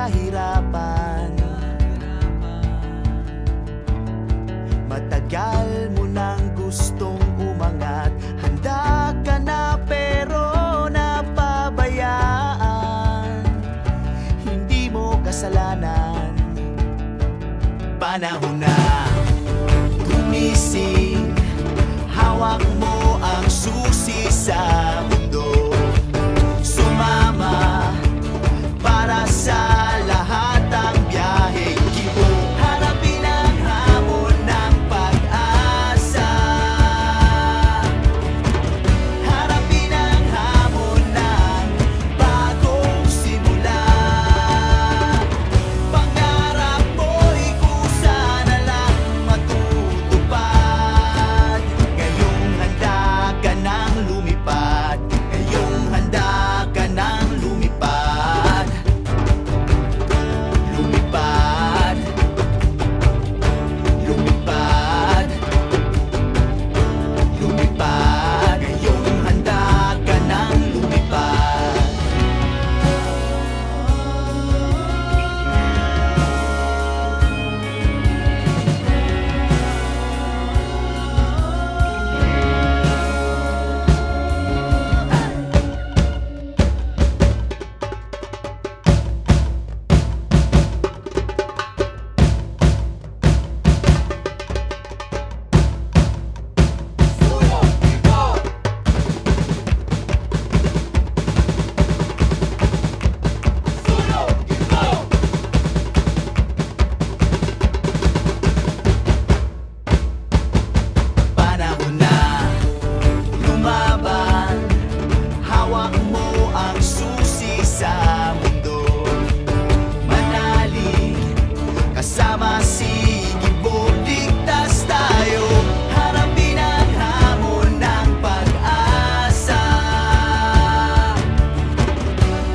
kahirapan. Matagal mo nang gustong umangat, handa ka na pero napabayaan. Hindi mo kasalanan. Panahon na gumising, hawak mo ang susi sa mundo. Sumama para sa lahat ang biyaheng kibo. Harapin ang hamon ng pag-asa. Harapin ang hamon ng bagong simula. Pangarap mo'y kusa na lang matutupad. Ngayong handa ka nang lumipad. Ngayong handa ka nang lumipad. Lumipad. Lumipad. Lumipad. Ngayong handa ka nang lumipad. Panahon na lumaban, hawak mo ang susi sa mundo. Manalig kasama si Gibo, ligtas tayo. Harapin ang hamon ng pag-asa.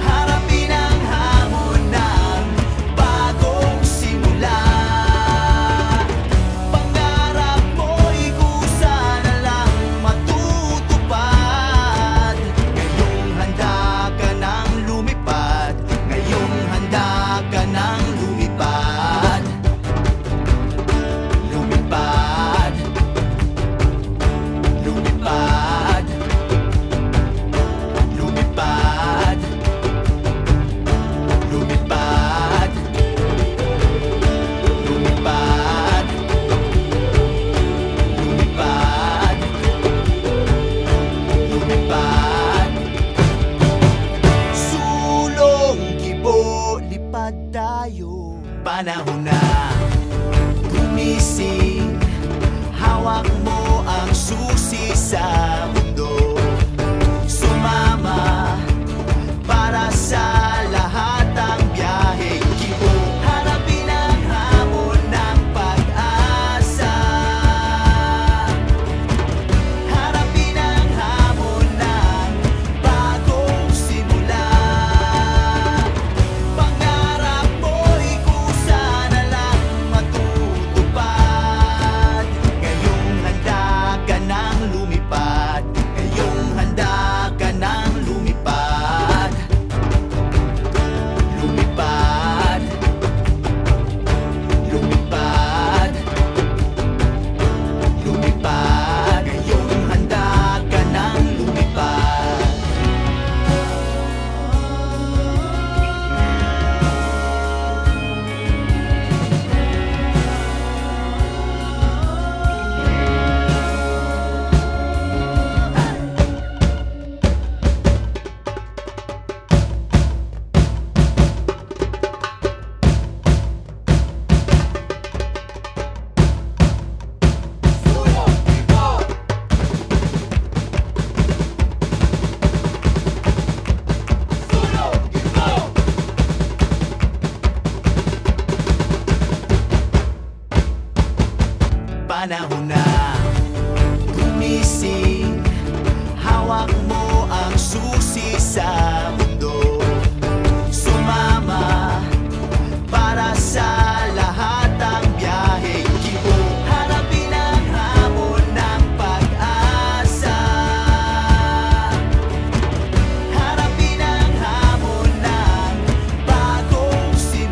Harapin ang hamon ng bagong simula. Pangarap mo'y kusa na lang matutupad. Ngayong handa ka nang lumipad. Ngayong handa ka nang lumipad. Lumipad. Lumipad. Lumipad. Lumipad. Lumipad. Lumipad. Lumipad. Sulong Gibo, lipad tayo. Panahon na gumising, hawak mo ang susi sa mundo. Sumama para sa lahat ang biyaheng kibo. Harapin ang hamon ng pag-asa. Harapin ang hamon ng bagong simula. Pangarap mo'y kusa na lang matutupad. Ngayong handa ka nang lumipad. Ngayong handa ka nang lumipad. Lumipad. Lumipad. Lumipad. Ngayong handa ka nang lumipad. Panahon na gumising, hawak mo ang susi sa mundo. Sumama para sa lahat ang biyaheng kibo. Harapin ang hamon ng pag-asa. Harapin ang hamon ng bagong simula.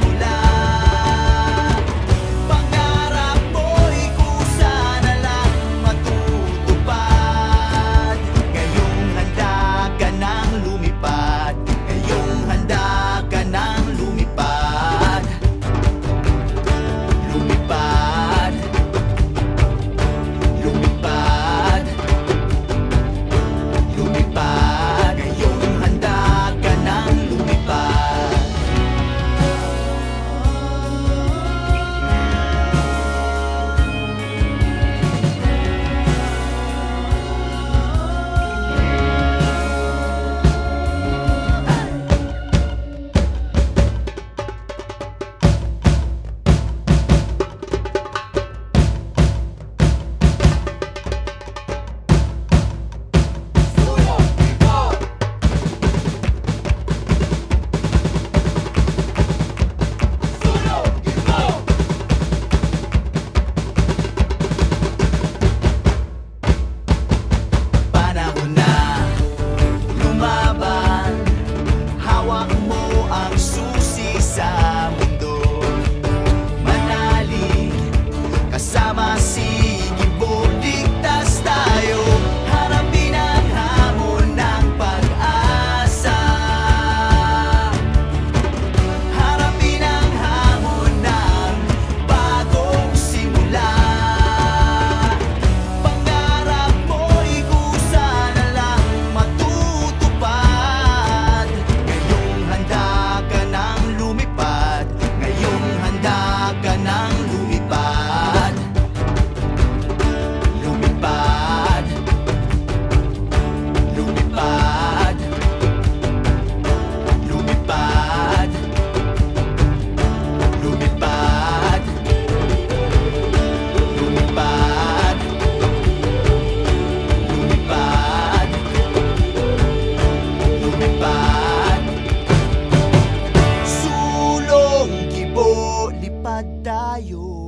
Takbo, lipad tayo.